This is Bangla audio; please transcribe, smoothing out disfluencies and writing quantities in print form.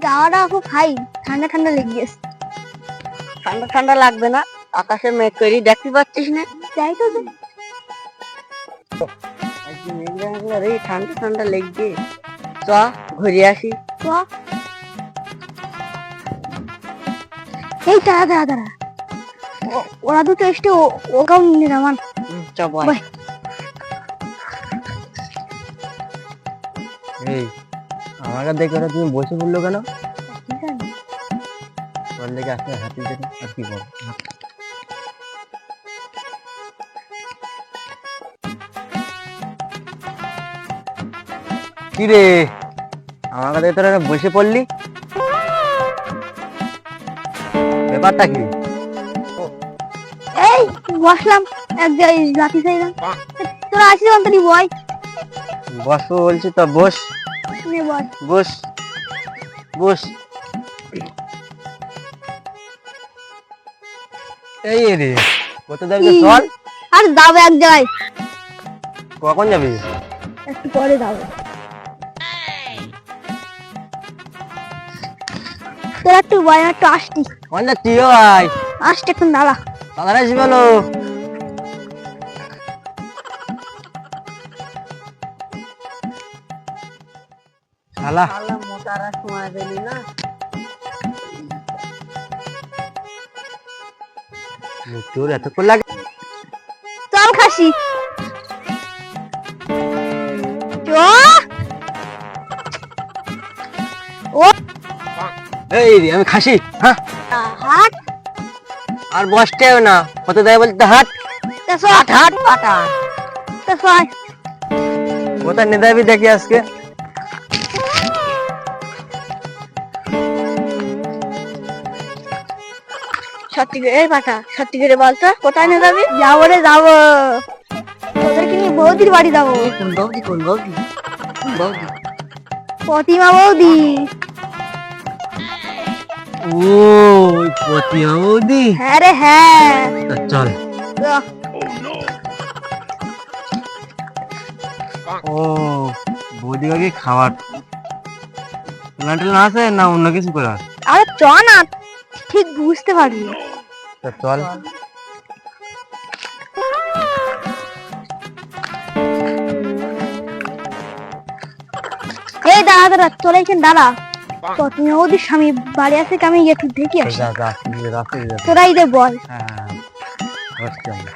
যাওয়াটা খুব হাই, ঠান্ডা ঠান্ডা লেগে গেছে। ঠান্ডা ঠান্ডা লাগবে না, আকাশে মেঘ তৈরি দেখতে পাচ্ছিস না? যাই তো ঠান্ডা ঠান্ডা লেগছে, চ ঘুরে আসি। তো এই দাঁড়া দাঁড়া দাঁড়া, ওরা দুটো এসে ওকেও নিয়ে নামান। চ বল। বাই। এই আমাকে দেখে ওরা তুমি বসে পড়লো কেন? তোর লেগে আসলে হাতি দেখে আর কি বল। কি রে আমাকে দেখে তোরা বসে পড়লি, ব্যাপারটা কি? এই বসলাম এক জায়গায়, লাঠি চাইলাম। তোরা আসিস অন্তরি বয়, বসবো বলছি তো বস। নে বয়। বস বস। এই রে কোথায় যাবি? কি? চল। আর যাবো এক জায়গায়, কখন যাবি? একটু পরে যাবো। তোরা একটু বয়, আমি একটু আসছি। কখন যাচ্ছি? ভাই আসতে একটু দাঁড়া। তাড়াতাড়ি আসবি বলো। শালা মোটারা সময় দিলি না। তোর এতক্ষণ লাগে? চল খাসি চ। ও এই রে আমি খাসি। হ্যাঁ হাট, আর বসতে হবে না, কত দেয় বলতে হাট। তা চল। হাট পাটা তা চল। কোথায় নিয়ে যাবি দেখি আজকে। সত্যি করে এই পাঠা, সত্যি করে বলতো কোথায় নিয়ে যাবি? যাবো রে যাবো, ওদেরকে নিয়ে বৌদির বাড়ি যাবো। কোন বৌদি? কোন বৌদি? কোন বৌদি? প্রতিমা বৌদি। ও ওই প্রতিমা বৌদি। হ্যাঁ রে হ্যাঁ। তা চল। চ। ও বৌদি কাকে খাবার প্ল্যান্টেল না আছে না অন্য কিছু করার? আরে চ না, ঠিক বুঝতে পারবি। তা চল। এই দাঁড়া দাঁড়া, চলে এখানে দাঁড়া। প্রতিমা বৌদির স্বামী বাড়ি আছে কি? আমি একটু দেখি আসি। যা যা রাস্তায় যা। তোরাই দে বল। হ্যাঁ বসছি আমরা।